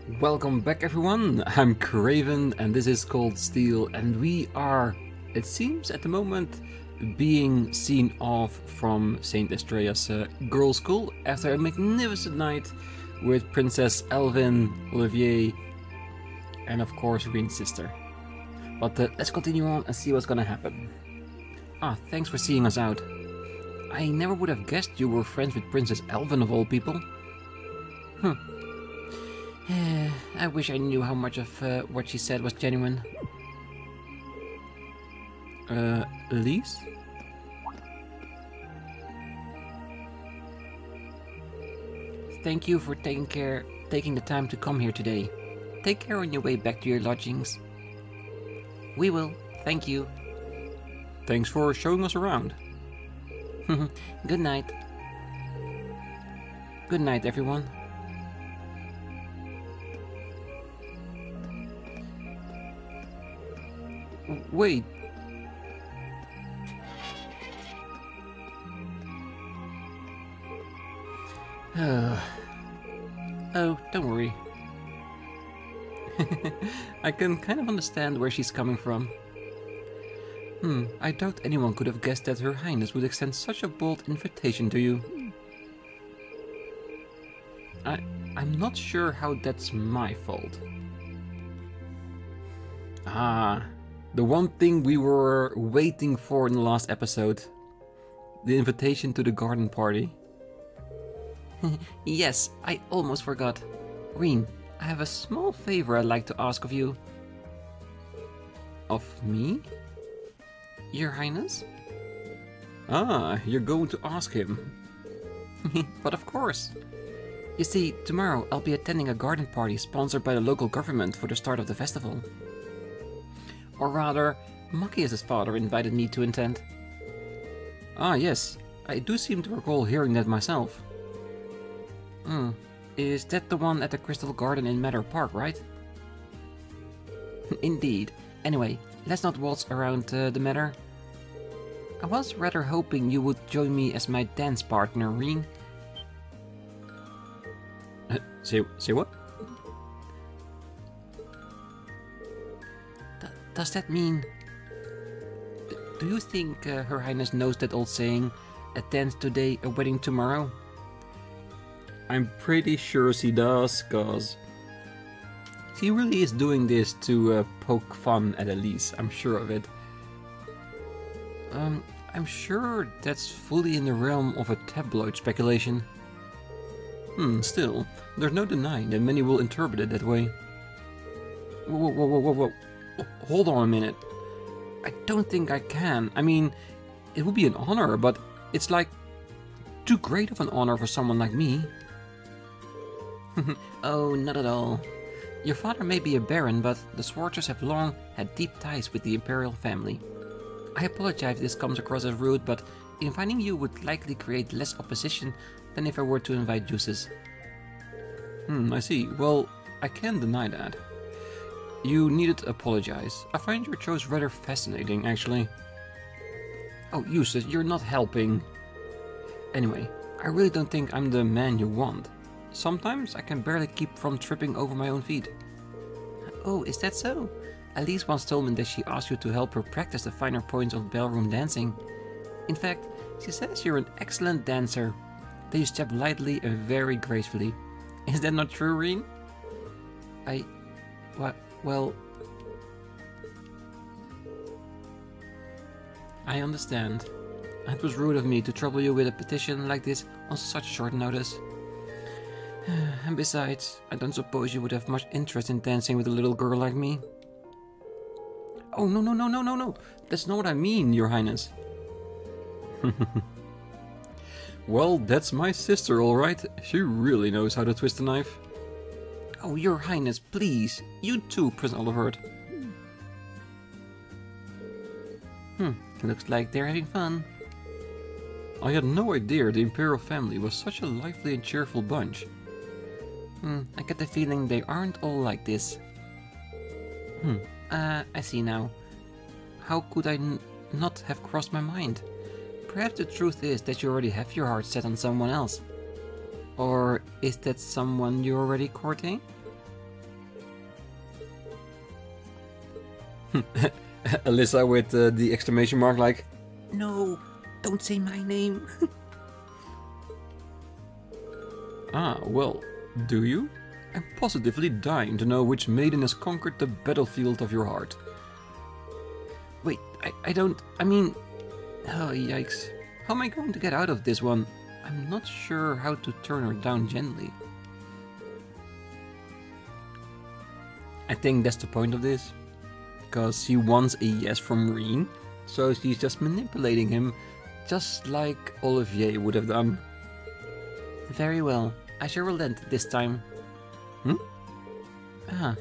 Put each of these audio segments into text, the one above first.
Welcome back everyone, I'm Craven and this is Cold Steel and we are, it seems at the moment, being seen off from St. Estrella's girls' school after a magnificent night with Princess Elvin, Olivier and of course Rean's sister. But let's continue on and see what's gonna happen. Thanks for seeing us out. I never would have guessed you were friends with Princess Elvin of all people. I wish I knew how much of what she said was genuine. Elise? Thank you for taking the time to come here today. Take care on your way back to your lodgings. We will, thank you. Thanks for showing us around. Good night. Good night, everyone. Wait. Oh, don't worry. I can kind of understand where she's coming from. I doubt anyone could have guessed that Her Highness would extend such a bold invitation to you. I'm not sure how that's my fault. The one thing we were waiting for in the last episode. The invitation to the garden party. Yes, I almost forgot. Rean, I have a small favor I'd like to ask of you. Of me? Your Highness? You're going to ask him. But of course. You see, tomorrow I'll be attending a garden party sponsored by the local government for the start of the festival. Or rather, Machias's father invited me to attend. Yes, I do seem to recall hearing that myself. Is that the one at the Crystal Garden in Matter Park, right? Indeed. Anyway, let's not waltz around the matter. I was rather hoping you would join me as my dance partner, Rean. Say what? Does that mean... Do you think Her Highness knows that old saying, a dance today, a wedding tomorrow? I'm pretty sure she does, cause... She really is doing this to poke fun at Elise, I'm sure of it. I'm sure that's fully in the realm of a tabloid speculation. Still, there's no denying that many will interpret it that way. Whoa. Hold on a minute. I don't think I can. I mean, it would be an honor, but it's like too great of an honor for someone like me. Oh, not at all. Your father may be a baron, but the Schwarzers have long had deep ties with the Imperial family. I apologize if this comes across as rude, but inviting you would likely create less opposition than if I were to invite Juices. I see. Well, I can't deny that. You needed to apologize. I find your choice rather fascinating, actually. Oh, Eustace, you're not helping. Anyway, I really don't think I'm the man you want. Sometimes I can barely keep from tripping over my own feet. Oh, is that so? Elise once told me that she asked you to help her practice the finer points of ballroom dancing. In fact, she says you're an excellent dancer, that you step lightly and very gracefully. Is that not true, Rean? Well, I understand. It was rude of me to trouble you with a petition like this on such short notice. And besides, I don't suppose you would have much interest in dancing with a little girl like me. Oh, no. That's not what I mean, Your Highness. Well, that's my sister, alright. She really knows how to twist a knife. Oh, Your Highness, please. You too, Prince Olivert. Looks like they're having fun. I had no idea the Imperial family was such a lively and cheerful bunch. I get the feeling they aren't all like this. I see now. How could I not have crossed my mind? Perhaps the truth is that you already have your heart set on someone else. Or is that someone you're already courting? Alyssa with the exclamation mark like, "No, don't say my name." Ah, well, do you? I'm positively dying to know which maiden has conquered the battlefield of your heart. Wait, I mean... Oh, yikes. How am I going to get out of this one? I'm not sure how to turn her down gently. I think that's the point of this. Because she wants a yes from Rean, so she's just manipulating him, just like Olivier would have done. Very well, I shall relent this time. Ah.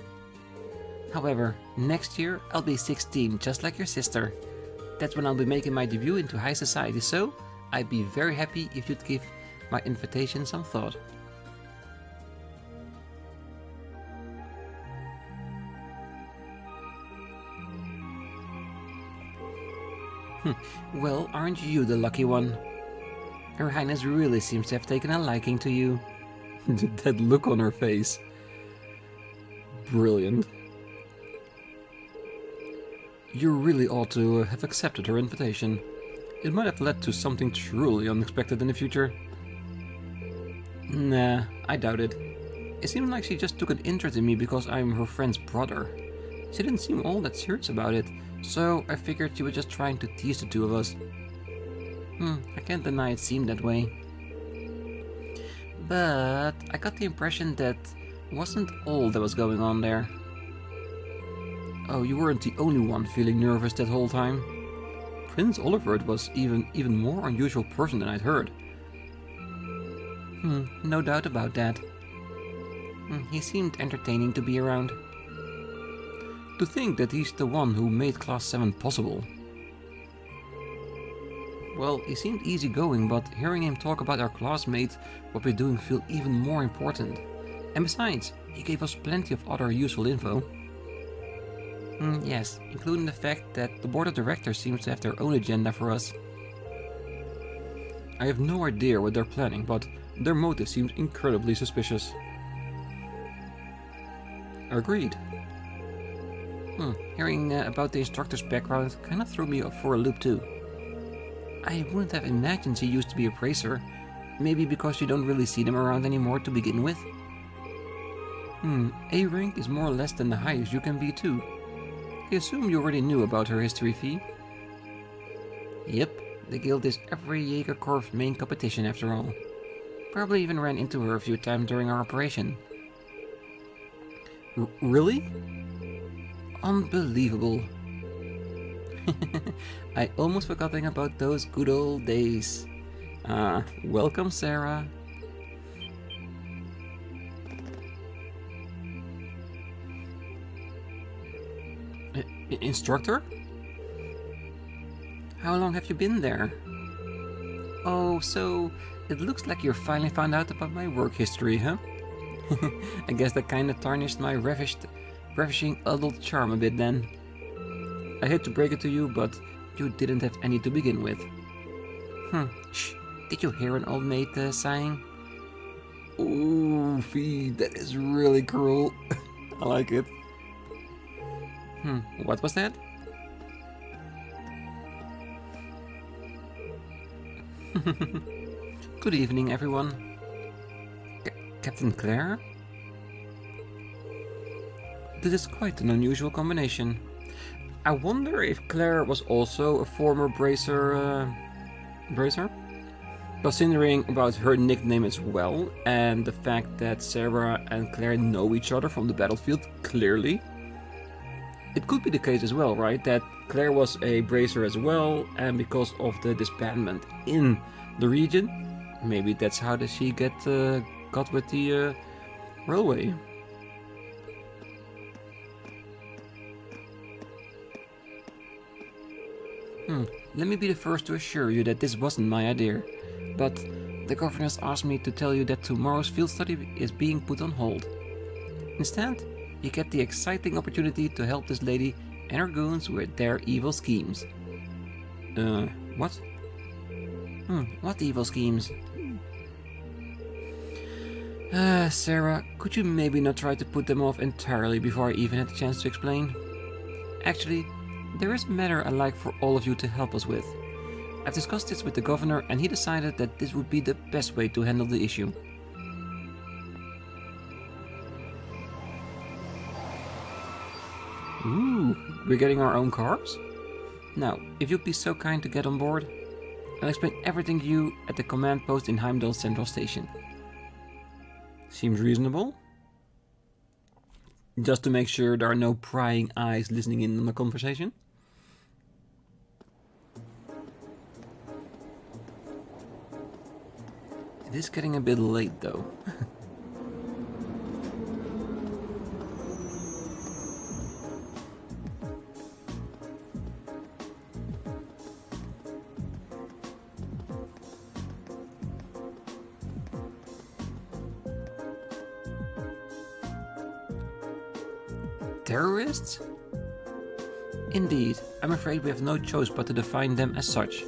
However, next year I'll be 16, just like your sister. That's when I'll be making my debut into high society, so I'd be very happy if you'd give my invitation some thought. Well, aren't you the lucky one? Her Highness really seems to have taken a liking to you. That look on her face. Brilliant. You really ought to have accepted her invitation. It might have led to something truly unexpected in the future. Nah, I doubt it. It seemed like she just took an interest in me because I'm her friend's brother. She didn't seem all that serious about it, so I figured she was just trying to tease the two of us. I can't deny it seemed that way. But I got the impression that wasn't all that was going on there. Oh, you weren't the only one feeling nervous that whole time. Prince Oliver was even more unusual person than I'd heard. No doubt about that. He seemed entertaining to be around. To think that he's the one who made Class 7 possible. Well, he seemed easygoing, but hearing him talk about our classmates, what we're doing, feel even more important. And besides, he gave us plenty of other useful info. Yes, including the fact that the board of directors seems to have their own agenda for us. I have no idea what they're planning, but their motive seems incredibly suspicious. Agreed. Hearing about the instructor's background kind of threw me off for a loop too. I wouldn't have imagined she used to be a bracer. Maybe because you don't really see them around anymore to begin with. A rank is more or less than the highest you can be too. I assume you already knew about her history, Fee. Yep, the guild is every Jägerkorps main competition after all. Probably even ran into her a few times during our operation. Really? Unbelievable. I almost forgotten about those good old days. Welcome, Sarah. Instructor? How long have you been there? Oh, so it looks like you finally found out about my work history, huh? I guess that kinda tarnished my ravishing adult charm a bit then. I hate to break it to you, but you didn't have any to begin with. Shh, did you hear an old maid sighing? Ooh, Fee, that is really cruel. I like it. What was that? Good evening, everyone. Captain Claire? This is quite an unusual combination. I wonder if Claire was also a former bracer? Considering about her nickname as well, and the fact that Sarah and Claire know each other from the battlefield, clearly. It could be the case as well, right? That Claire was a bracer as well, and because of the disbandment in the region, maybe that's how did she got with the railway. Let me be the first to assure you that this wasn't my idea, but the governors asked me to tell you that tomorrow's field study is being put on hold. Instead, you get the exciting opportunity to help this lady and her goons with their evil schemes. What? What evil schemes? Sarah, could you maybe not try to put them off entirely before I even had a chance to explain? Actually, There is a matter I'd like for all of you to help us with. I've discussed this with the governor and he decided that this would be the best way to handle the issue. Ooh, we're getting our own cars? Now, if you'd be so kind to get on board, I'll explain everything to you at the command post in Heimdall Central Station. Seems reasonable. Just to make sure there are no prying eyes listening in on the conversation. It is getting a bit late though. Terrorists? Indeed, I'm afraid we have no choice but to define them as such.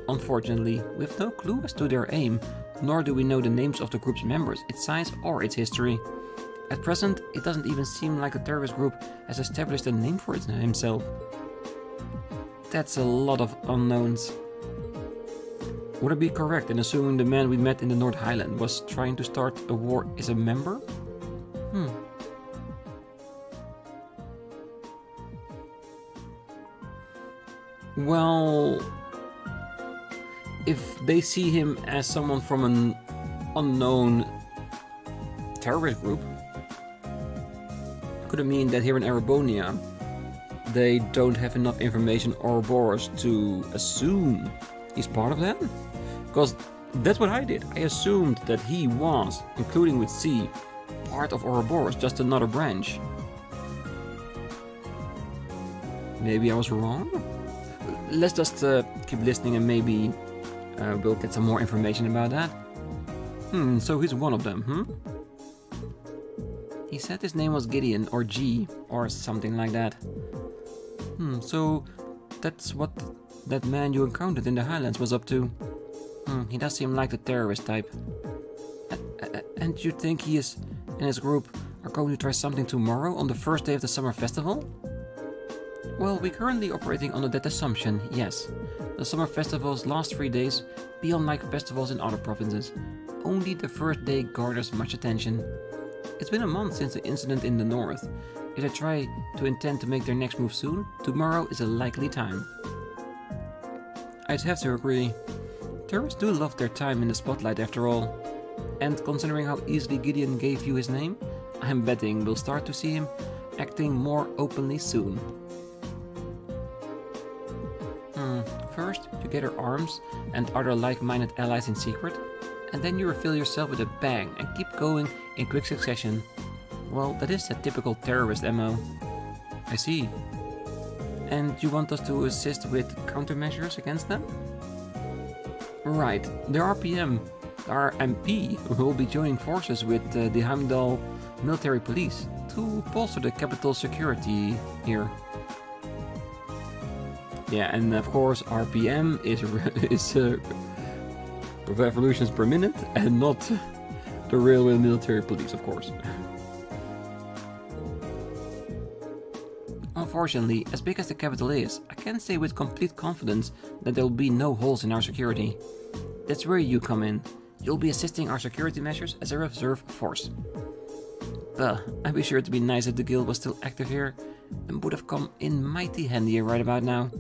Unfortunately, we have no clue as to their aim, nor do we know the names of the group's members, its size or its history. At present, it doesn't even seem like the terrorist group has established a name for himself. That's a lot of unknowns. Would I be correct in assuming the man we met in the North Highland was trying to start a war as a member? Well, if they see him as someone from an unknown terrorist group, could it mean that here in Erebonia they don't have enough information or Ouroboros to assume he's part of that? Because that's what I did. I assumed that he was, including with C, part of Ouroboros, just another branch. Maybe I was wrong? Let's just keep listening and maybe we'll get some more information about that. So he's one of them, He said his name was Gideon, or G, or something like that. So that's what that man you encountered in the Highlands was up to. He does seem like the terrorist type. And you think he and his group are going to try something tomorrow on the first day of the summer festival? Well, we're currently operating under that assumption, yes. The summer festival's last 3 days be unlike festivals in other provinces. Only the first day garners much attention. It's been a month since the incident in the north. If they intend to make their next move soon, tomorrow is a likely time. I'd have to agree. Terrorists do love their time in the spotlight after all. And considering how easily Gideon gave you his name, I'm betting we'll start to see him acting more openly soon. First, you gather arms and other like-minded allies in secret, and then you refill yourself with a bang and keep going in quick succession. Well, that is a typical terrorist MO. I see. And you want us to assist with countermeasures against them? Right, the RMP will be joining forces with the Heimdall Military Police to bolster the capital security here. Yeah, and of course RPM is revolutions per minute and not the railway military police, of course. Unfortunately, as big as the capital is, I can't say with complete confidence that there will be no holes in our security. That's where you come in. You'll be assisting our security measures as a reserve force. Well, I'd be sure to be nice if the guild was still active here, and would have come in mighty handy right about now.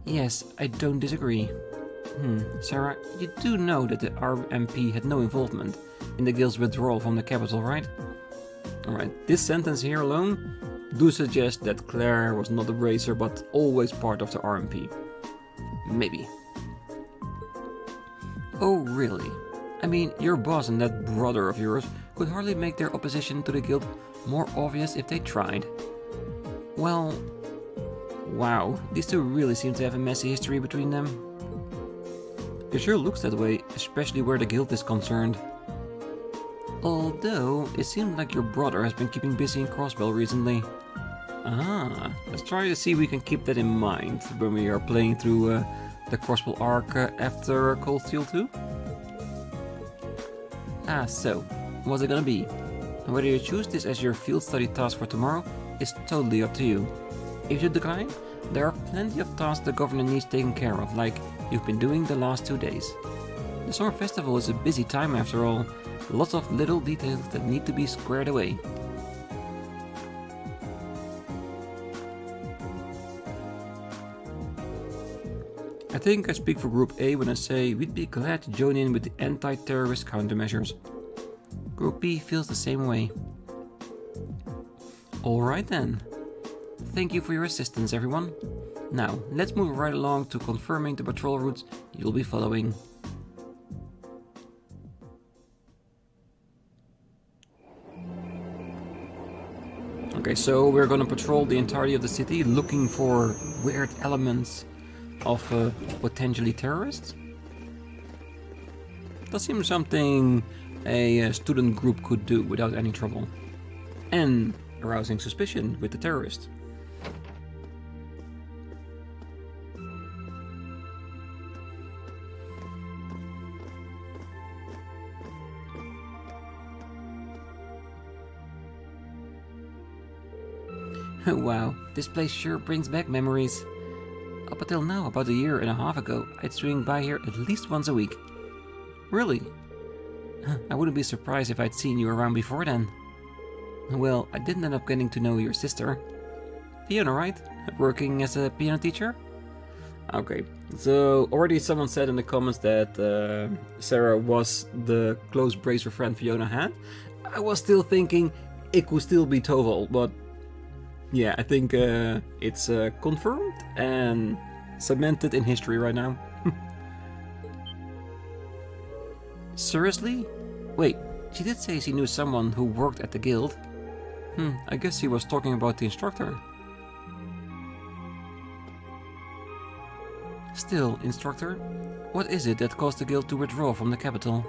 Yes, I don't disagree. Sarah, you do know that the RMP had no involvement in the guild's withdrawal from the capital, right? Alright, this sentence here alone do suggest that Claire was not a bracer but always part of the RMP. Maybe. Oh, really? I mean, your boss and that brother of yours could hardly make their opposition to the guild more obvious if they tried. Well, wow, these two really seem to have a messy history between them. It sure looks that way, especially where the guild is concerned. Although, it seems like your brother has been keeping busy in Crossbell recently. Let's try to see if we can keep that in mind when we are playing through the Crossbell arc after Cold Steel 2. So, what's it gonna be? And whether you choose this as your field study task for tomorrow is totally up to you. If you decline, there are plenty of tasks the governor needs taken care of, like you've been doing the last 2 days. The summer festival is a busy time after all, lots of little details that need to be squared away. I think I speak for Group A when I say we'd be glad to join in with the anti-terrorist countermeasures. Group B feels the same way. Alright then. Thank you for your assistance, everyone. Now, let's move right along to confirming the patrol routes you'll be following. Okay, so we're gonna patrol the entirety of the city looking for weird elements of potentially terrorists. That seems something a student group could do without any trouble. And arousing suspicion with the terrorists. Wow, this place sure brings back memories. Up until now, about a year and a half ago, I'd swing by here at least once a week. Really? I wouldn't be surprised if I'd seen you around before then. Well, I didn't end up getting to know your sister. Fiona, right? Working as a piano teacher? Okay, so already someone said in the comments that Sarah was the close bracer friend Fiona had. I was still thinking it could still be Toval, but yeah, I think it's confirmed and cemented in history right now. Seriously? Wait, she did say she knew someone who worked at the guild. I guess he was talking about the instructor. Still, instructor, what is it that caused the guild to withdraw from the capital?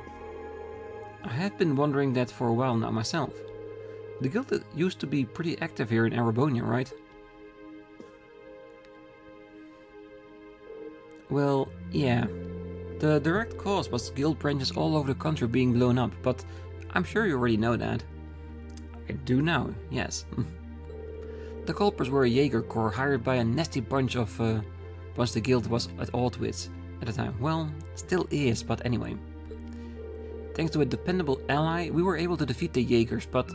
I have been wondering that for a while now myself. The guild used to be pretty active here in Erebonian, right? Well, yeah. The direct cause was guild branches all over the country being blown up, but I'm sure you already know that. I do now, yes. The culprits were a Jaeger corps hired by a nasty bunch the guild was at odds with at the time. Well, still is, but anyway. Thanks to a dependable ally, we were able to defeat the Jaegers, but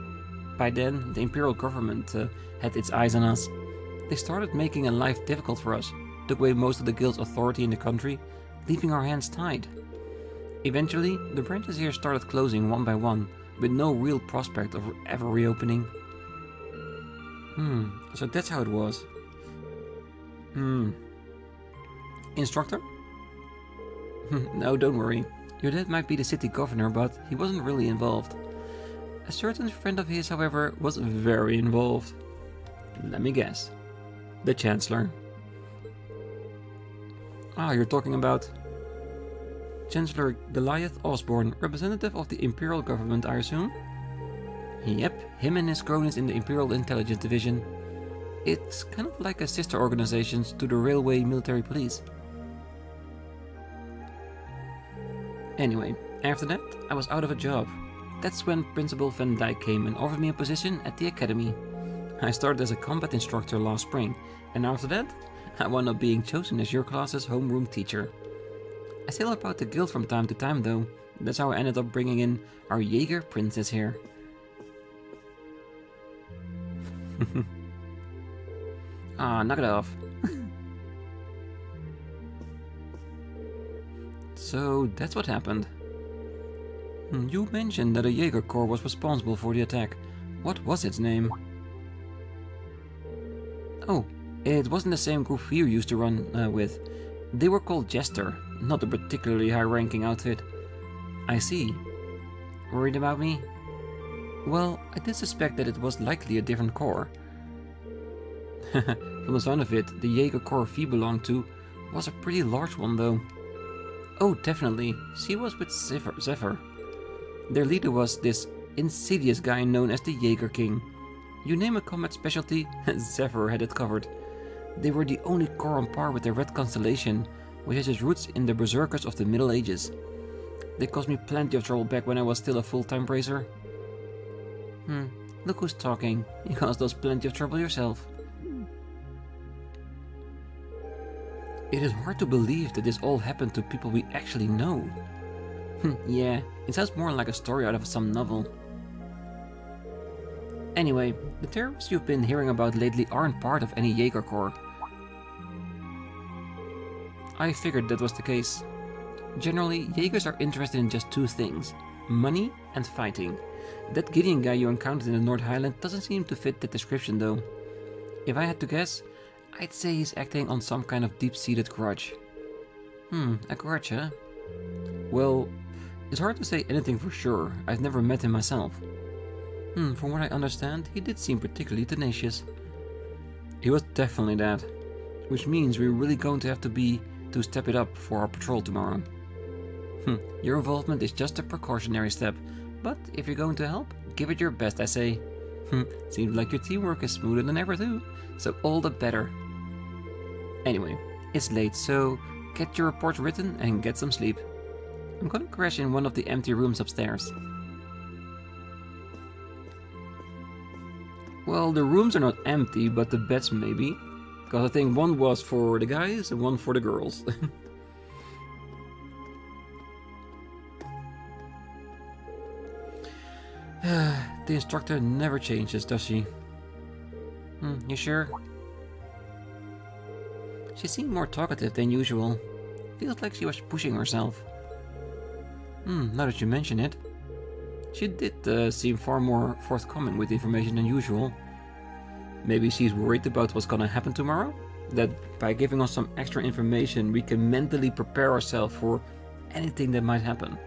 by then the Imperial government had its eyes on us. They started making life difficult for us, took away most of the guild's authority in the country, leaving our hands tied. Eventually, the branches here started closing one by one, with no real prospect of ever reopening. So that's how it was. Instructor? No, don't worry. Your dad might be the city governor, but he wasn't really involved. A certain friend of his, however, was very involved. Let me guess. The Chancellor. Ah, you're talking about Chancellor Goliath Osborne, representative of the Imperial government, I assume? Yep, him and his cronies in the Imperial Intelligence Division. It's kind of like a sister organization to the Railway Military Police. Anyway, after that, I was out of a job. That's when Principal Van Dyke came and offered me a position at the Academy. I started as a combat instructor last spring, and after that, I wound up being chosen as your class's homeroom teacher. I still help out the guild from time to time though. That's how I ended up bringing in our Jaeger princess here. Ah, knock it off. So that's what happened. You mentioned that a Jaeger corps was responsible for the attack. What was its name? Oh, it wasn't the same group you used to run with. They were called Jester, not a particularly high-ranking outfit. I see. Worried about me? Well, I did suspect that it was likely a different corps. From the sound of it, the Jaeger corps Fee belonged to was a pretty large one though. Oh, definitely. She was with Zephyr. Their leader was this insidious guy known as the Jaeger King. You name a combat specialty, Zephyr had it covered. They were the only corps on par with the Red Constellation, which has its roots in the Berserkers of the Middle Ages. They caused me plenty of trouble back when I was still a full-time bracer. Look who's talking. You caused us plenty of trouble yourself. It is hard to believe that this all happened to people we actually know. Yeah, it sounds more like a story out of some novel. Anyway, the terrorists you've been hearing about lately aren't part of any Jaeger Corps. I figured that was the case. Generally, Jaegers are interested in just two things: money and fighting. That Gideon guy you encountered in the North Highland doesn't seem to fit that description though. If I had to guess, I'd say he's acting on some kind of deep-seated grudge. A grudge, huh? Well, it's hard to say anything for sure. I've never met him myself. From what I understand, he did seem particularly tenacious. He was definitely that. Which means we're really going to have to step it up for our patrol tomorrow. Your involvement is just a precautionary step, but if you're going to help, give it your best, I say. Seems like your teamwork is smoother than ever too, so all the better. Anyway, it's late, so get your report written and get some sleep. I'm gonna crash in one of the empty rooms upstairs. Well, the rooms are not empty, but the beds maybe. Because I think one was for the guys and one for the girls. The instructor never changes, does she? You sure? She seemed more talkative than usual. Feels like she was pushing herself. Now that you mention it. She did seem far more forthcoming with information than usual. Maybe she's worried about what's gonna happen tomorrow? That by giving us some extra information we can mentally prepare ourselves for anything that might happen.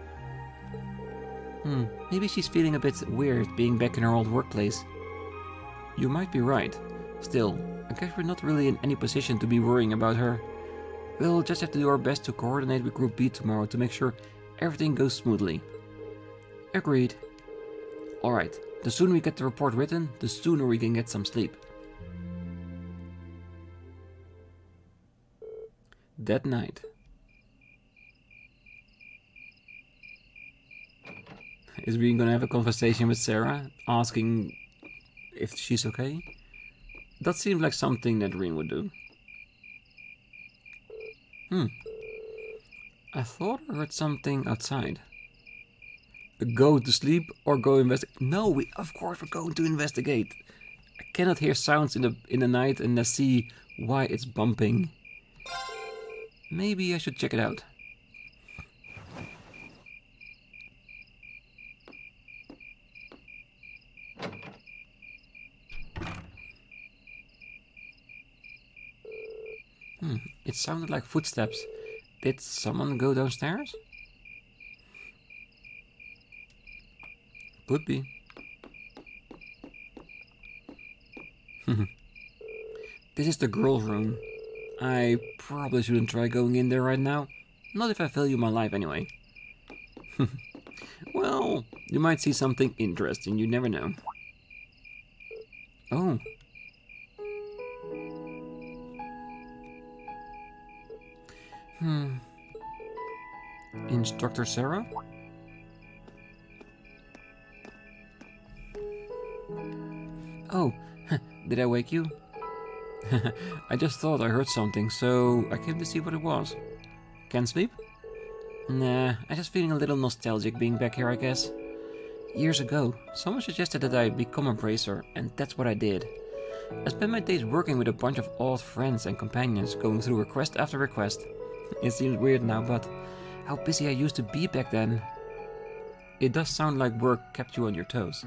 Maybe she's feeling a bit weird being back in her old workplace. You might be right. Still, I guess we're not really in any position to be worrying about her. We'll just have to do our best to coordinate with Group B tomorrow to make sure everything goes smoothly. Agreed. Alright, the sooner we get the report written, the sooner we can get some sleep. That night. Is Rean gonna have a conversation with Sarah, asking if she's okay? That seems like something that Rean would do. I thought I heard something outside. Go to sleep or go investigate? No, of course we're going to investigate. I cannot hear sounds in the night and see why it's bumping. Maybe I should check it out. It sounded like footsteps. Did someone go downstairs? Could be. This is the girls' room. I probably shouldn't try going in there right now. Not if I value my life anyway. Well, you might see something interesting, you never know. Oh. Instructor Sarah? Oh, did I wake you? I just thought I heard something, so I came to see what it was. Can't sleep? Nah, I'm just feeling a little nostalgic being back here, I guess. Years ago, someone suggested that I become a bracer, and that's what I did. I spent my days working with a bunch of old friends and companions, going through request after request. It seems weird now, but how busy I used to be back then. It does sound like work kept you on your toes.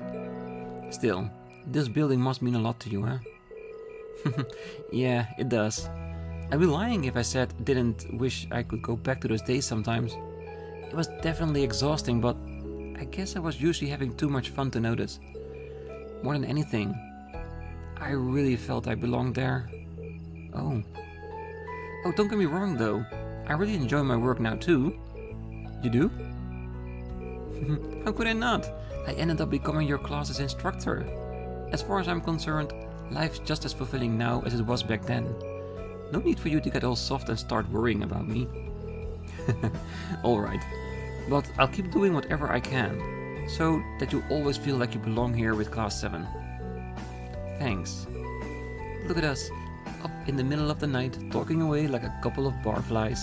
Still, this building must mean a lot to you, huh? Yeah, it does. I'd be lying if I said I didn't wish I could go back to those days sometimes. It was definitely exhausting, but I guess I was usually having too much fun to notice. More than anything, I really felt I belonged there. Oh, don't get me wrong though. I really enjoy my work now too. You do? How could I not? I ended up becoming your class's instructor. As far as I'm concerned, life's just as fulfilling now as it was back then. No need for you to get all soft and start worrying about me. Alright, but I'll keep doing whatever I can, so that you always feel like you belong here with Class 7. Thanks. Look at us, a in the middle of the night, talking away like a couple of barflies.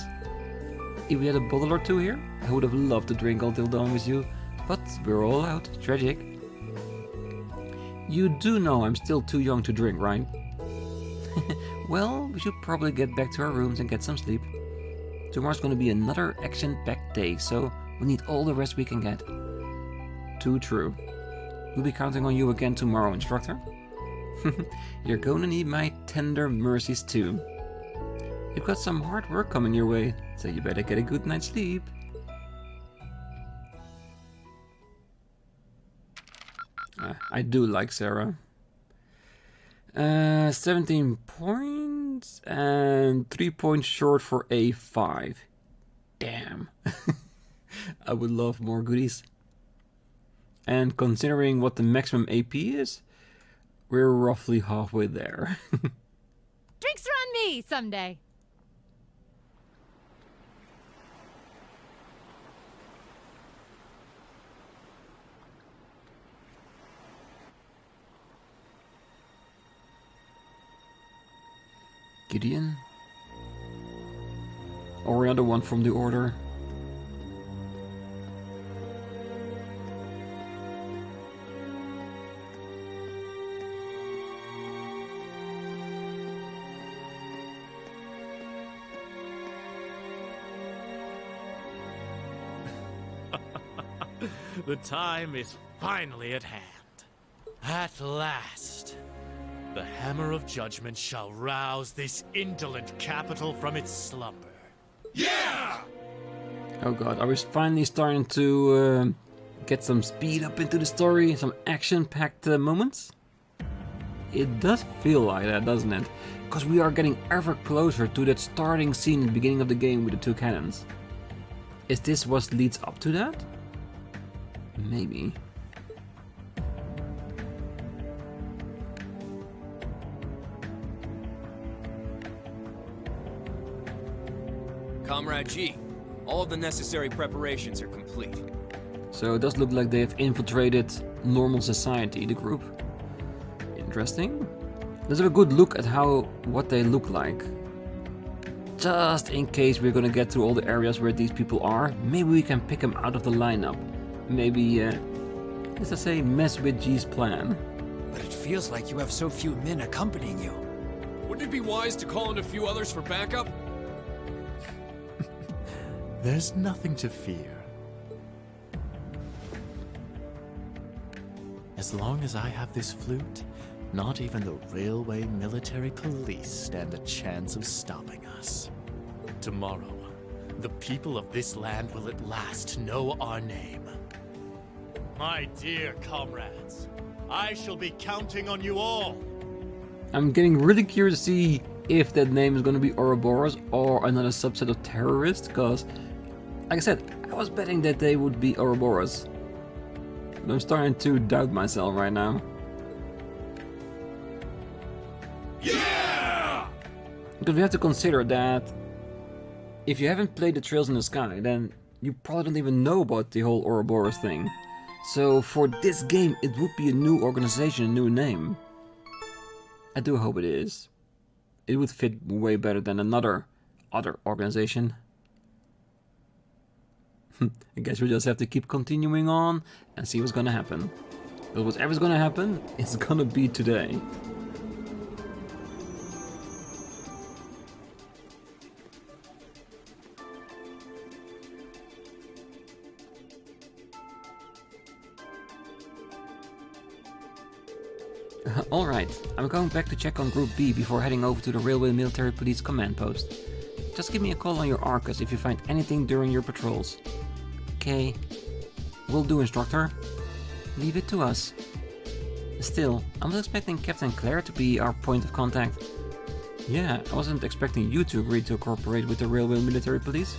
If we had a bottle or two here, I would have loved to drink until dawn with you, but we're all out. Tragic. You do know I'm still too young to drink, right? Well, we should probably get back to our rooms and get some sleep. Tomorrow's gonna be another action-packed day, so we need all the rest we can get. Too true. We'll be counting on you again tomorrow, instructor. You're gonna need my tender mercies too. You've got some hard work coming your way, so you better get a good night's sleep. I do like Sarah. 17 points and 3 points short for A5. Damn. I would love more goodies. And considering what the maximum AP is, we're roughly halfway there. Drinks are on me someday. Gideon? Or another one from the Order? The time is finally at hand. At last, the hammer of judgment shall rouse this indolent capital from its slumber. Yeah! Oh god, are we finally starting to get some speed up into the story? Some action-packed moments? It does feel like that, doesn't it? Because we are getting ever closer to that starting scene at the beginning of the game with the two cannons. Is this what leads up to that? Maybe. Comrade G, all of the necessary preparations are complete. So it does look like they have infiltrated normal society, the group. Interesting. Let's have a good look at what they look like. Just in case we're gonna get to all the areas where these people are, maybe we can pick them out of the lineup. Maybe, let's just say, mess with G's plan. But it feels like you have so few men accompanying you. Wouldn't it be wise to call in a few others for backup? There's nothing to fear. As long as I have this flute, not even the railway military police stand a chance of stopping us. Tomorrow, the people of this land will at last know our name. My dear comrades, I shall be counting on you all. I'm getting really curious to see if that name is going to be Ouroboros or another subset of terrorists, because, like I said, I was betting that they would be Ouroboros. But I'm starting to doubt myself right now. Yeah! Because we have to consider that if you haven't played the Trails in the Sky, then you probably don't even know about the whole Ouroboros thing. So for this game, it would be a new organization, a new name. I do hope it is. It would fit way better than other organization. I guess we just have to keep continuing on and see what's gonna happen. But whatever's gonna happen, it's gonna be today. Alright, I'm going back to check on Group B before heading over to the Railway Military Police Command Post. Just give me a call on your Arcus if you find anything during your patrols. Okay. Will do, instructor. Leave it to us. Still, I was expecting Captain Claire to be our point of contact. Yeah, I wasn't expecting you to agree to cooperate with the Railway Military Police.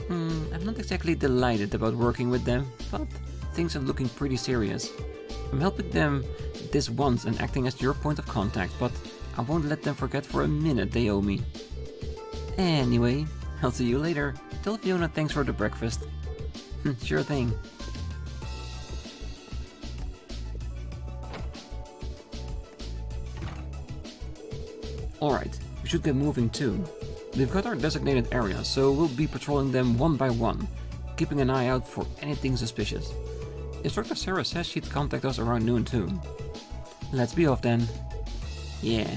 I'm not exactly delighted about working with them, but things are looking pretty serious. I'm helping them this once and acting as your point of contact, but I won't let them forget for a minute they owe me. Anyway, I'll see you later. Tell Fiona thanks for the breakfast. Sure thing. Alright, we should get moving too. We've got our designated areas, so we'll be patrolling them one by one, keeping an eye out for anything suspicious. Instructor Sarah says she'd contact us around noon too. Let's be off then. Yeah.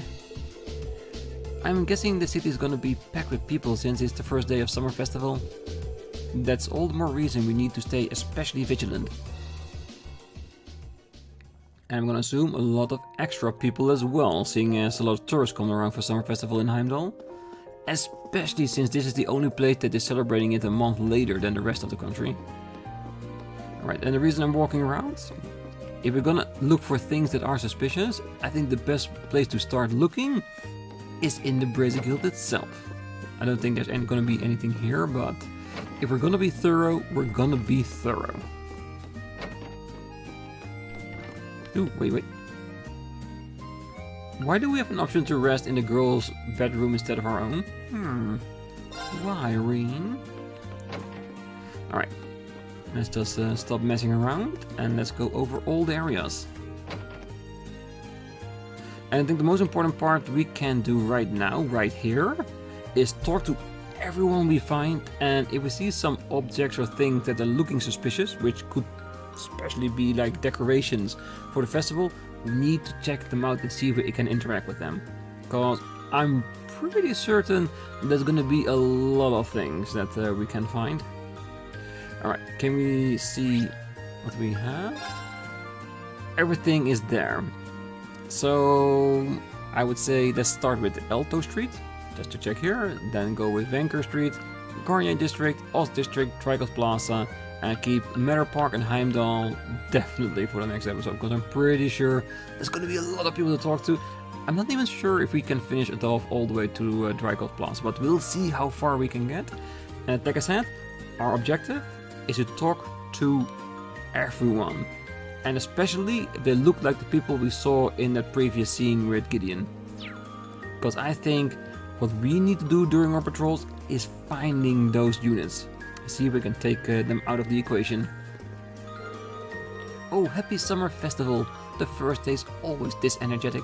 I'm guessing the city's gonna be packed with people since it's the first day of Summer Festival. That's all the more reason we need to stay especially vigilant. And I'm gonna assume a lot of extra people as well, seeing as a lot of tourists come around for Summer Festival in Heimdall. Especially since this is the only place that is celebrating it a month later than the rest of the country. Alright, and the reason I'm walking around? If we're gonna look for things that are suspicious, I think the best place to start looking is in the Brazier Guild itself. I don't think there's gonna be anything here, but if we're gonna be thorough, we're gonna be thorough. Ooh, wait. Why do we have an option to rest in the girls' bedroom instead of our own? Why, Rean? Alright, let's just stop messing around and let's go over all the areas. And I think the most important part we can do right now, right here, is talk to everyone we find, and if we see some objects or things that are looking suspicious, which could especially be like decorations for the festival, we need to check them out and see if we can interact with them. Because I'm pretty certain there's gonna be a lot of things that we can find. Alright, can we see what we have? Everything is there. So I would say let's start with Elto Street, just to check here, then go with Vanker Street, Garnier District, Ost District, Tricos Plaza, and keep Meadow Park and Heimdall definitely for the next episode, because I'm pretty sure there's going to be a lot of people to talk to. I'm not even sure if we can finish it off all the way to Tricos Plaza, but we'll see how far we can get. And like I said, our objective is to talk to everyone. And especially if they look like the people we saw in that previous scene with Gideon. Because I think what we need to do during our patrols is finding those units. See if we can take them out of the equation. Oh, happy Summer Festival! The first day's always this energetic.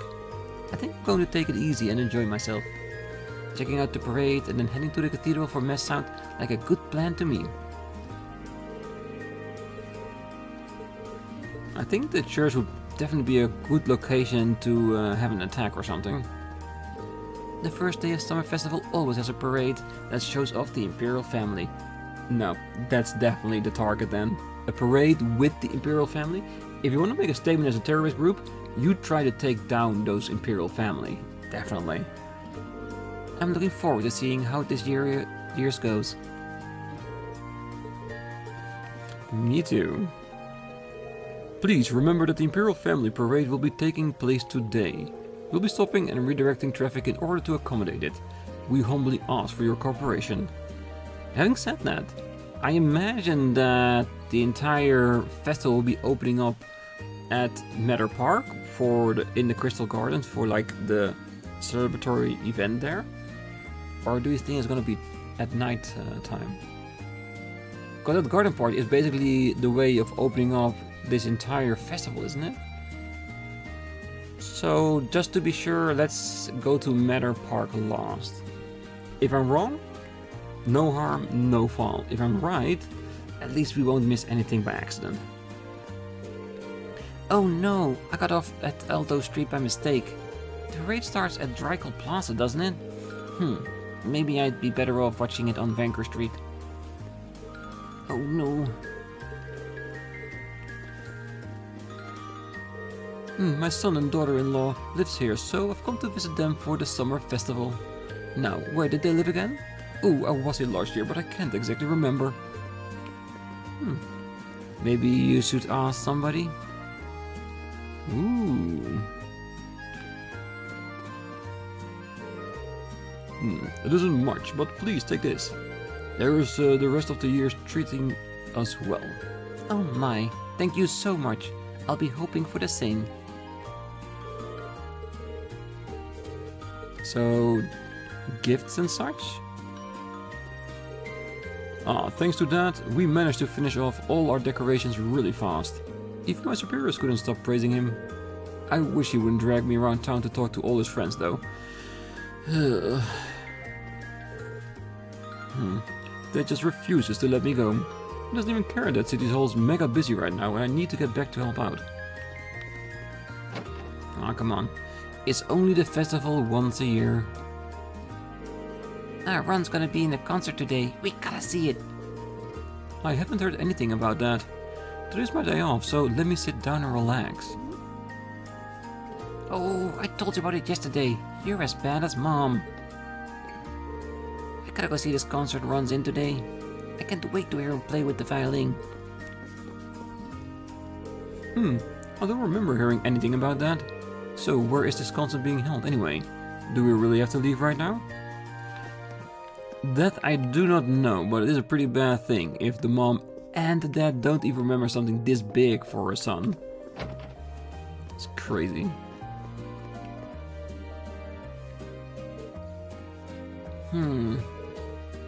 I think I'm going to take it easy and enjoy myself. Checking out the parade and then heading to the cathedral for mess sound like a good plan to me. I think the church would definitely be a good location to have an attack or something. The first day of Summer Festival always has a parade that shows off the Imperial family. No, that's definitely the target then. A parade with the Imperial family? If you want to make a statement as a terrorist group, you try to take down those Imperial family. Definitely. I'm looking forward to seeing how this year's goes. Me too. Please remember that the Imperial Family Parade will be taking place today. We'll be stopping and redirecting traffic in order to accommodate it. We humbly ask for your cooperation. Having said that, I imagine that the entire festival will be opening up at Meadow Park in the Crystal Gardens for like the celebratory event there. Or do you think it's gonna be at night time? Because that garden party is basically the way of opening up this entire festival, isn't it? So just to be sure, let's go to Meadow Park last. If I'm wrong, no harm, no foul. If I'm right, at least we won't miss anything by accident. Oh no, I got off at Elto Street by mistake. The parade starts at Drykle Plaza, doesn't it? Maybe I'd be better off watching it on Vanker Street. Oh no. My son and daughter-in-law lives here, so I've come to visit them for the summer festival. Now, where did they live again? Ooh, I was here last year, but I can't exactly remember. Maybe you should ask somebody? Ooh. It isn't much, but please take this. There is the rest of the year treating us well. Oh my, thank you so much. I'll be hoping for the same. So, gifts and such? Thanks to that, we managed to finish off all our decorations really fast. Even my superiors couldn't stop praising him. I wish he wouldn't drag me around town to talk to all his friends though. That just refuses to let me go. He doesn't even care that City Hall's mega busy right now and I need to get back to help out. Ah, come on. It's only the festival once a year. Ron's gonna be in a concert today. We gotta see it. I haven't heard anything about that. Today's my day off, so let me sit down and relax. Oh, I told you about it yesterday. You're as bad as Mom. I gotta go see this concert Ron's in today. I can't wait to hear him play with the violin. I don't remember hearing anything about that. So where is this concert being held anyway? Do we really have to leave right now? That I do not know, but it is a pretty bad thing if the mom and the dad don't even remember something this big for her son. It's crazy.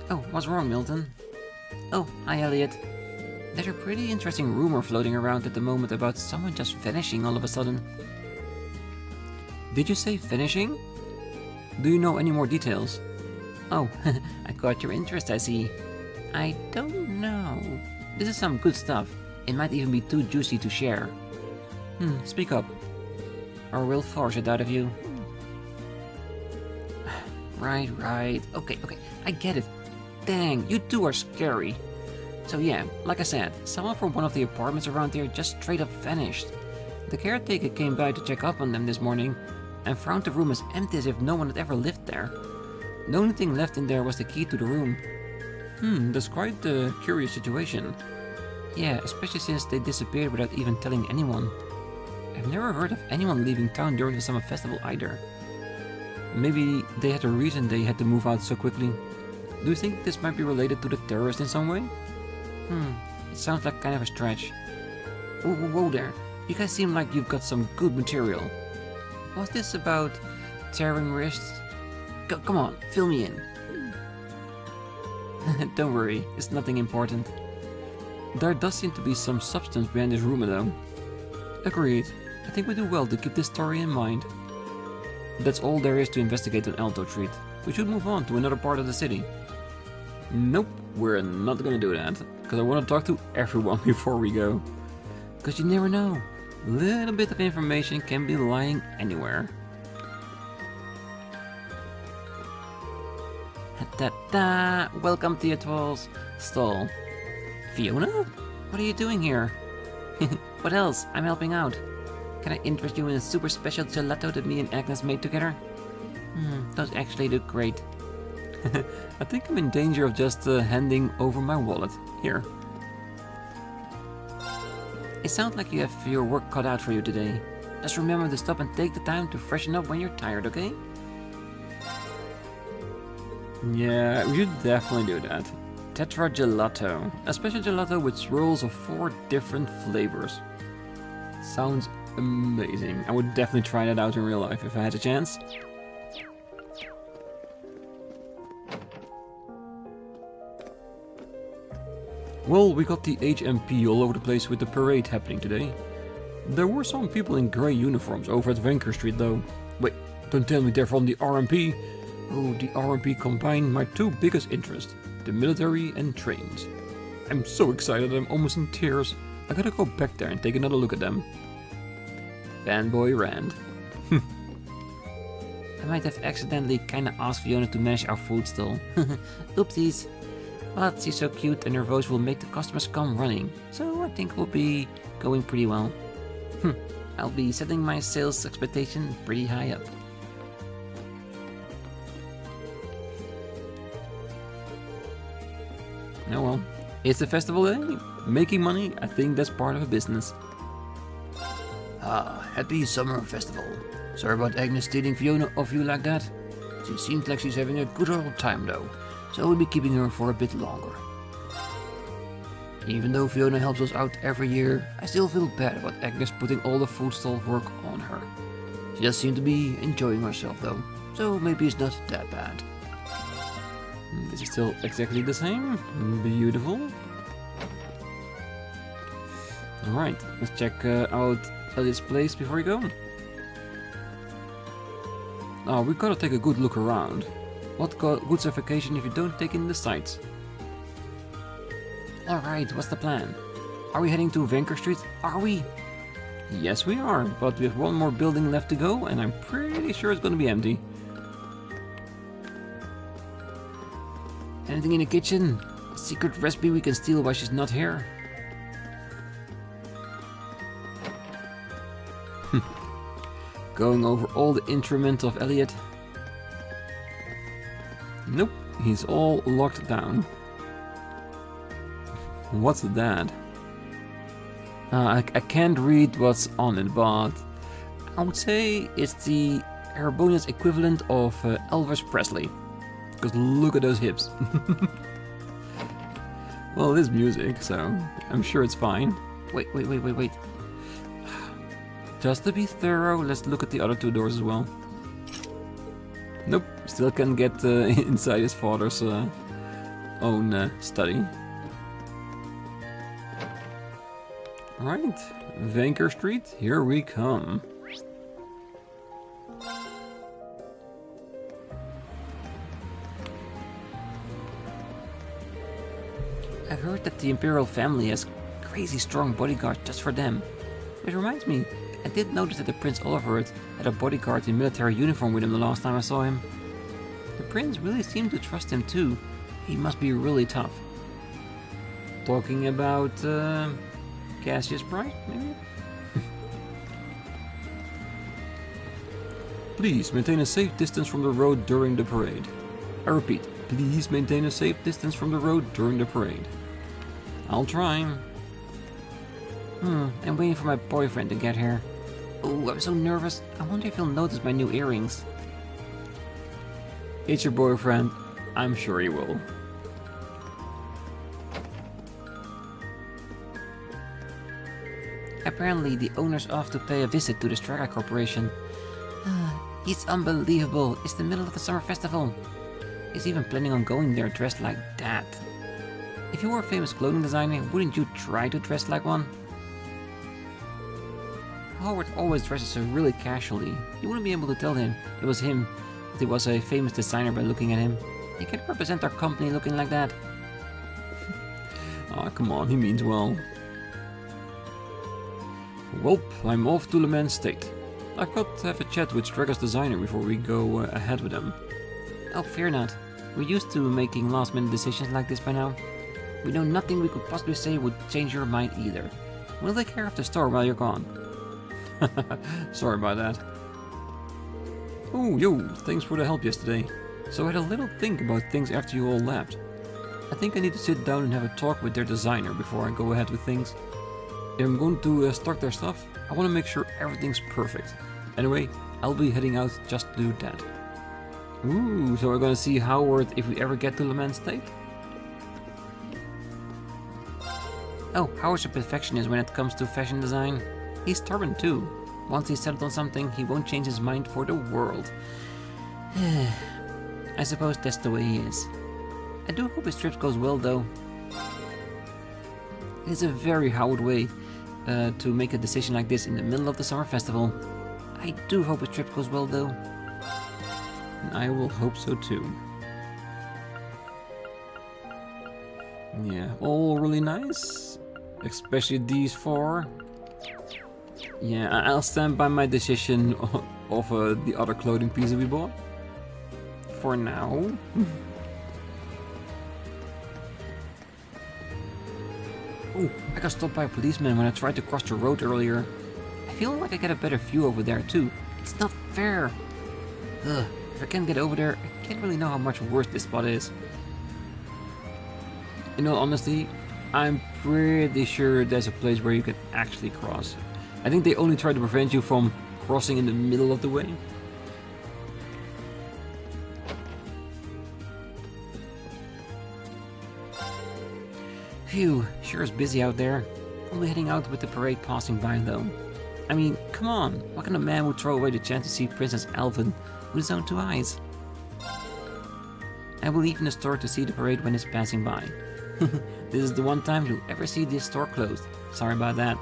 Oh, what's wrong, Milton? Oh, hi, Elliot. There's a pretty interesting rumor floating around at the moment about someone just vanishing all of a sudden. Did you say finishing? Do you know any more details? Oh, I caught your interest, I see. I don't know. This is some good stuff. It might even be too juicy to share. Speak up. Or we'll force it out of you. Right. Okay, I get it. Dang, you two are scary. So yeah, like I said, someone from one of the apartments around here just straight up vanished. The caretaker came by to check up on them this morning and found the room as empty as if no one had ever lived there. The only thing left in there was the key to the room. That's quite a curious situation. Yeah, especially since they disappeared without even telling anyone. I've never heard of anyone leaving town during the summer festival either. Maybe they had a reason they had to move out so quickly. Do you think this might be related to the terrorists in some way? It sounds like kind of a stretch. Whoa there. You guys seem like you've got some good material. Was this about tearing wrists? Come on, fill me in. Don't worry, it's nothing important. There does seem to be some substance behind this rumor though. Agreed. I think we do well to keep this story in mind. That's all there is to investigate on Alto Street. We should move on to another part of the city. Nope, we're not gonna do that. Because I want to talk to everyone before we go. Because you never know. A little bit of information can be lying anywhere. Ta-da! Welcome to your Thors stall. Fiona? What are you doing here? What else? I'm helping out. Can I interest you in a super special gelato that me and Agnes made together? Those actually look great. I think I'm in danger of just handing over my wallet. Here. It sounds like you have your work cut out for you today. Just remember to stop and take the time to freshen up when you're tired, okay? Yeah, we should definitely do that. Tetra Gelato. A special gelato with swirls of 4 different flavors. Sounds amazing. I would definitely try that out in real life if I had a chance. Well, we got the HMP all over the place with the parade happening today. There were some people in grey uniforms over at Vanker Street though. Wait, don't tell me they're from the RMP. Oh, the RMP combined my 2 biggest interests, the military and trains. I'm so excited I'm almost in tears. I gotta go back there and take another look at them. Fanboy Rand. I might have accidentally kinda asked Fiona to manage our food stall. Oopsies. But she's so cute and her voice will make the customers come running. So I think we'll be going pretty well. I'll be setting my sales expectation pretty high up. Oh well, it's a festival day. Making money, I think that's part of a business. Happy summer festival. Sorry about Agnes stealing Fiona off you like that. She seems like she's having a good old time though, so we'll be keeping her for a bit longer. Even though Fiona helps us out every year, I still feel bad about Agnes putting all the food stall work on her. She does seem to be enjoying herself though, so maybe it's not that bad. This is still exactly the same. Beautiful. Alright, let's check out this place before we go. Now we gotta take a good look around. What good's a vacation if you don't take in the sights? Alright, what's the plan? Are we heading to Vanker Street? Are we? Yes we are, but we have one more building left to go and I'm pretty sure it's gonna be empty. Anything in the kitchen? A secret recipe we can steal while she's not here? Going over all the instruments of Elliot. Nope, he's all locked down. What's that? I can't read what's on it, but I would say it's the Erebonian's equivalent of Elvis Presley. Because look at those hips. Well, it is music, so I'm sure it's fine. Wait. Just to be thorough, let's look at the other two doors as well. Nope, still can't get inside his father's own study. Alright, Vanker Street, here we come. I've heard that the Imperial family has crazy strong bodyguards just for them. Which reminds me, I did notice that the Prince Oliver had a bodyguard in military uniform with him the last time I saw him. The Prince really seemed to trust him too. He must be really tough. Talking about Cassius Bright, maybe? Please maintain a safe distance from the road during the parade. I repeat, please maintain a safe distance from the road during the parade. I'll try. I'm waiting for my boyfriend to get here. Oh, I'm so nervous. I wonder if he'll notice my new earrings. It's your boyfriend. I'm sure he will. Apparently, the owner's off to pay a visit to the Strega Corporation. It's unbelievable. It's the middle of the summer festival. He's even planning on going there dressed like that. If you were a famous clothing designer, wouldn't you try to dress like one? Howard always dresses so really casually. You wouldn't be able to tell him it was him that he was a famous designer by looking at him. He can't represent our company looking like that. Ah, come on, he means well. Welp, I'm off to Le Mans State. I've got to have a chat with Strega's designer before we go ahead with them. Oh, fear not. We're used to making last-minute decisions like this by now. We know nothing we could possibly say would change your mind either. We'll take care of the store while you're gone. Sorry about that. Oh, yo, thanks for the help yesterday. So I had a little think about things after you all left. I think I need to sit down and have a talk with their designer before I go ahead with things. If I'm going to stock their stuff, I want to make sure everything's perfect. Anyway, I'll be heading out just to do that. Ooh, so we're gonna see Howard if we ever get to Le Mans State? Oh, Howard's a perfectionist when it comes to fashion design. He's stubborn too. Once he's settled on something, he won't change his mind for the world. I suppose that's the way he is. I do hope his trip goes well though. It is a very Howard way to make a decision like this in the middle of the summer festival. I do hope his trip goes well though. And I will hope so too. Yeah, all really nice. Especially these four. Yeah, I'll stand by my decision of the other clothing pieces we bought. For now. Oh, I got stopped by a policeman when I tried to cross the road earlier. I feel like I get a better view over there too. It's not fair. Ugh, if I can't get over there, I can't really know how much worse this spot is. In all honesty, I'm pretty sure there's a place where you can actually cross. I think they only try to prevent you from crossing in the middle of the way. Phew, sure is busy out there. Only heading out with the parade passing by though. I mean, come on, what kind of man would throw away the chance to see Princess Alvin with his own two eyes? I will leave in the store to see the parade when it's passing by. This is the one time you'll ever see this store closed. Sorry about that.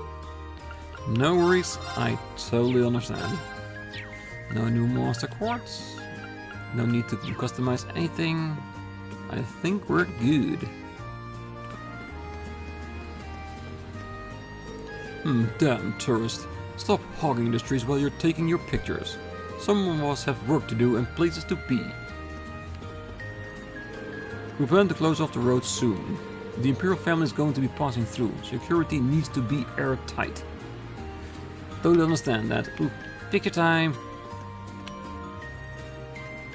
No worries, I totally understand. No new monster quartz. No need to customize anything. I think we're good. Damn tourist. Stop hogging the streets while you're taking your pictures. Some of us have work to do and places to be. We plan to close off the road soon. The Imperial family is going to be passing through. Security needs to be airtight. Totally understand that. Ooh, picture time!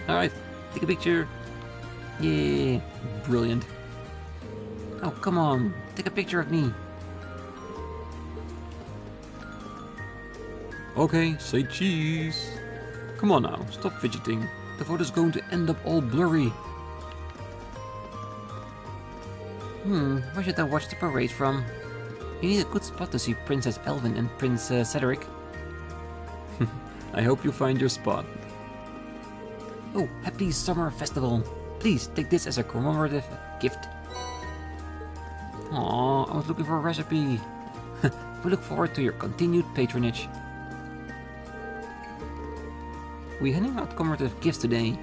Alright, take a picture. Yeah, brilliant. Oh, come on, take a picture of me. Okay, say cheese. Come on now, stop fidgeting. The photo's going to end up all blurry. Where should I watch the parade from? You need a good spot to see Princess Elvin and Prince Cedric. I hope you find your spot. Oh, happy summer festival. Please take this as a commemorative gift. Aww, I was looking for a recipe. We look forward to your continued patronage. We're handing out commemorative gifts today.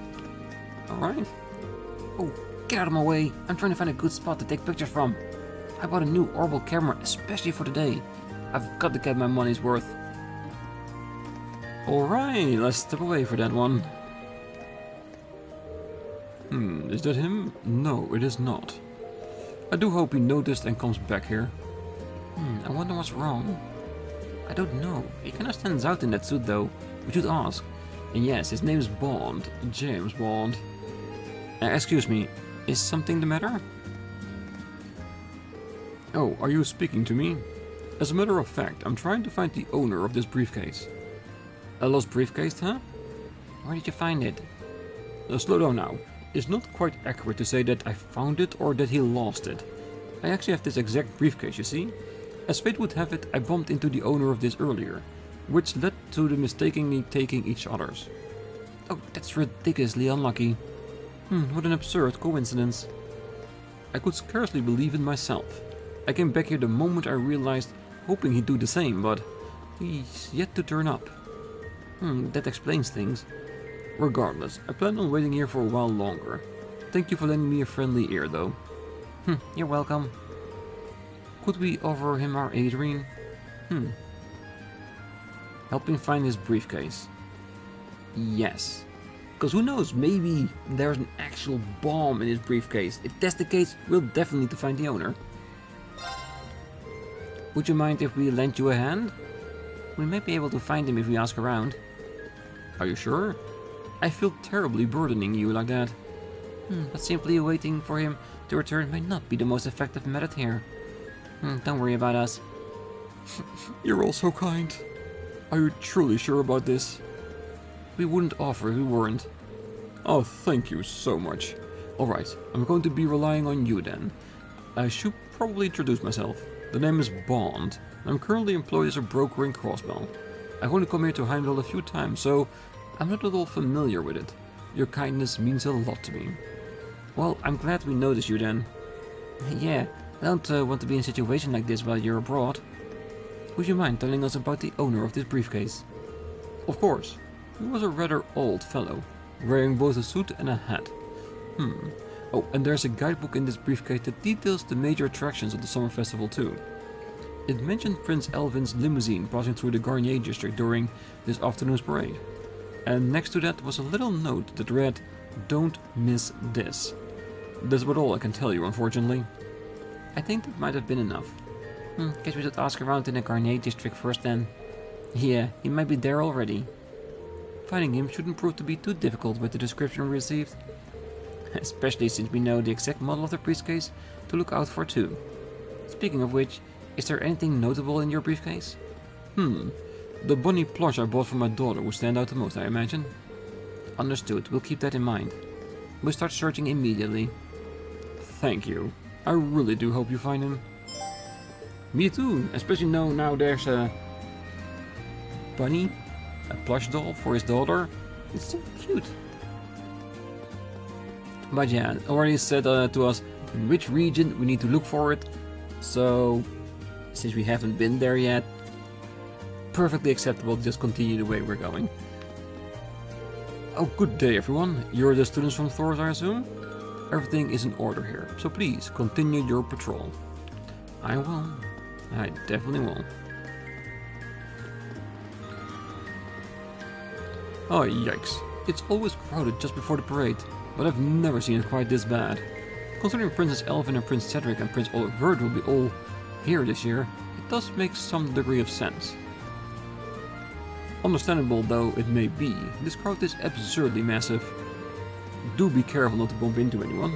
Alright. Oh, get out of my way. I'm trying to find a good spot to take pictures from. I bought a new orbital camera especially for today. I've got to get my money's worth. Alright, let's step away for that one. Is that him? No, it is not. I do hope he noticed and comes back here. I wonder what's wrong. I don't know. He kinda stands out in that suit though. We should ask. And yes, his name's Bond. James Bond. Excuse me, is something the matter? Oh, are you speaking to me? As a matter of fact, I'm trying to find the owner of this briefcase. A lost briefcase, huh? Where did you find it? Slow down now. It's not quite accurate to say that I found it or that he lost it. I actually have this exact briefcase, you see? As fate would have it, I bumped into the owner of this earlier, which led to the mistakenly taking each other's. Oh, that's ridiculously unlucky. What an absurd coincidence. I could scarcely believe it myself. I came back here the moment I realized, hoping he'd do the same, but he's yet to turn up. That explains things. Regardless, I plan on waiting here for a while longer. Thank you for lending me a friendly ear, though. You're welcome. Could we offer him our aid, Rean? Help him find his briefcase. Yes. Because who knows, maybe there's an actual bomb in his briefcase. If that's the case, we'll definitely need to find the owner. Would you mind if we lend you a hand? We might be able to find him if we ask around. Are you sure? I feel terribly burdening you like that. But simply waiting for him to return might not be the most effective method here. Don't worry about us. You're all so kind. Are you truly sure about this? We wouldn't offer if we weren't. Oh, thank you so much. Alright, I'm going to be relying on you then. I should probably introduce myself. The name is Bond. I'm currently employed as a broker in Crossbell. I've only come here to Heimdall a few times, so I'm not at all familiar with it. Your kindness means a lot to me. Well, I'm glad we noticed you then. Yeah, I don't want to be in a situation like this while you're abroad. Would you mind telling us about the owner of this briefcase? Of course. He was a rather old fellow, wearing both a suit and a hat. Oh, and there's a guidebook in this briefcase that details the major attractions of the summer festival too. It mentioned Prince Elvin's limousine passing through the Garnier district during this afternoon's parade. And next to that was a little note that read, "Don't miss this." That's about all I can tell you, unfortunately. I think that might have been enough. Guess we should ask around in the Garnier district first then. Yeah, he might be there already. Finding him shouldn't prove to be too difficult with the description we received. Especially since we know the exact model of the briefcase to look out for too. Speaking of which, is there anything notable in your briefcase? The bunny plush I bought for my daughter would stand out the most, I imagine. Understood, we'll keep that in mind. We'll start searching immediately. Thank you. I really do hope you find him. Me too, especially now there's a bunny, a plush doll for his daughter. It's so cute. But yeah, already said to us in which region we need to look for it. So, since we haven't been there yet, perfectly acceptable to just continue the way we're going. Oh, good day everyone. You're the students from Thors, I assume? Everything is in order here, so please continue your patrol. I will. I definitely will. Oh, yikes. It's always crowded just before the parade, but I've never seen it quite this bad. Considering Princess Elvin and Prince Cedric and Prince Olivert will be all here this year, it does make some degree of sense. Understandable though it may be, this crowd is absurdly massive. Do be careful not to bump into anyone.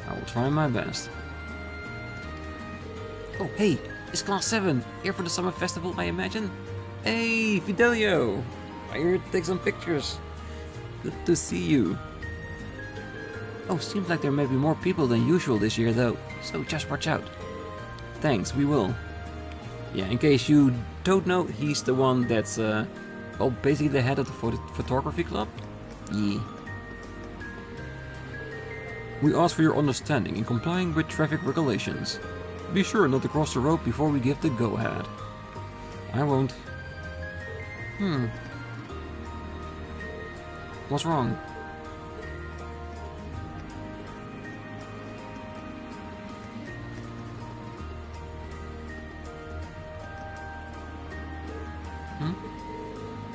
I will try my best. Oh hey, it's Class 7, here for the summer festival I imagine? Hey, Fidelio! I'm here to take some pictures. Good to see you. Oh, seems like there may be more people than usual this year though, so just watch out. Thanks, we will. Yeah, in case you don't know, he's the one that's, well, basically the head of the photography club. Yeah. We ask for your understanding in complying with traffic regulations. Be sure not to cross the road before we give the go-ahead. I won't. What's wrong?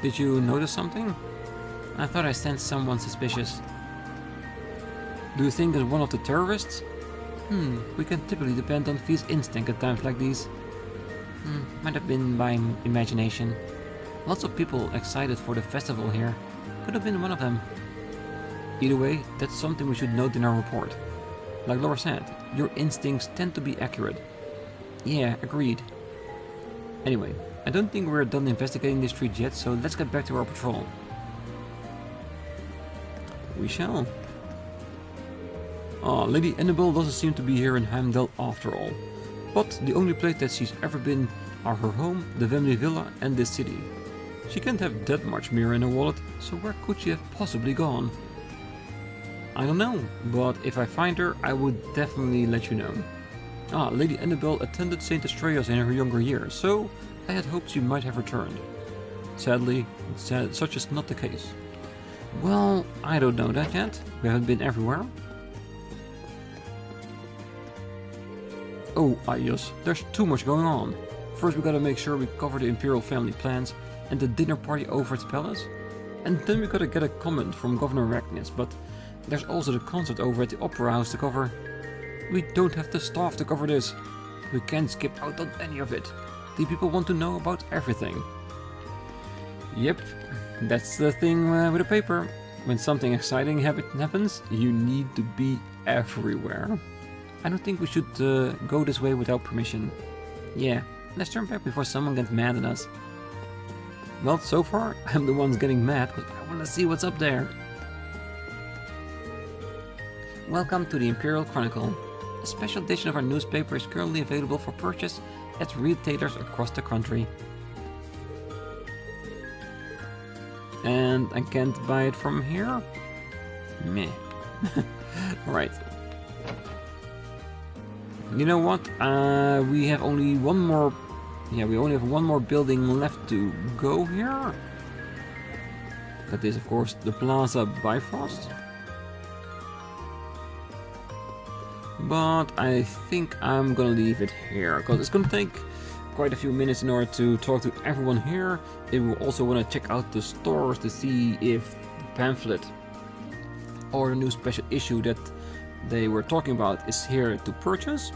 Did you notice something? I thought I sensed someone suspicious. Do you think it's one of the terrorists? We can typically depend on V's instinct at times like these. Might have been by imagination. Lots of people excited for the festival here. Could have been one of them. Either way, that's something we should note in our report. Like Laura said, your instincts tend to be accurate. Yeah, agreed. Anyway, I don't think we're done investigating this street yet, so let's get back to our patrol. We shall. Ah, Lady Annabelle doesn't seem to be here in Heimdall after all. But the only place that she's ever been are her home, the family villa and this city. She can't have that much mirror in her wallet, so where could she have possibly gone? I don't know, but if I find her, I would definitely let you know. Ah, Lady Annabelle attended St. Astreas in her younger years, so I had hoped she might have returned. Sadly, such is not the case. Well, I don't know that yet. We haven't been everywhere. Oh, yes, there's too much going on. First we gotta make sure we cover the Imperial family plans and the dinner party over at the palace. And then we gotta get a comment from Governor Ragnis, but there's also the concert over at the Opera House to cover. We don't have the staff to cover this. We can't skip out on any of it. The people want to know about everything. Yep, that's the thing with a paper. When something exciting happens, you need to be everywhere. I don't think we should go this way without permission. Yeah, let's turn back before someone gets mad at us. Well, so far, I'm the one getting mad because I want to see what's up there. Welcome to the Imperial Chronicle. A special edition of our newspaper is currently available for purchase at retailers across the country. And I can't buy it from here? Meh. Alright. You know what? We have only one more... Yeah, we only have one more building left to go here. That is, of course, the Plaza Bifrost. But I think I'm gonna leave it here, because it's gonna take quite a few minutes in order to talk to everyone here. If we also want to check out the stores to see if the pamphlet or the new special issue that they were talking about is here to purchase.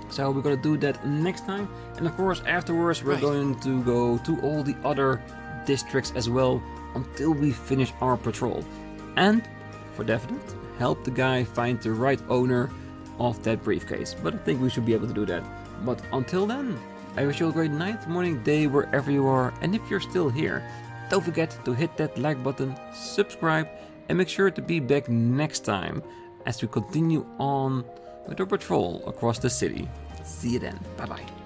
So we're gonna do that next time, and of course afterwards we're going to go to all the other districts as well until we finish our patrol. And for definite, help the guy find the right owner of that briefcase. But I think we should be able to do that. But until then, I wish you a great night, morning, day, wherever you are. And if you're still here, don't forget to hit that like button, subscribe, and make sure to be back next time as we continue on with our patrol across the city. See you then. Bye bye.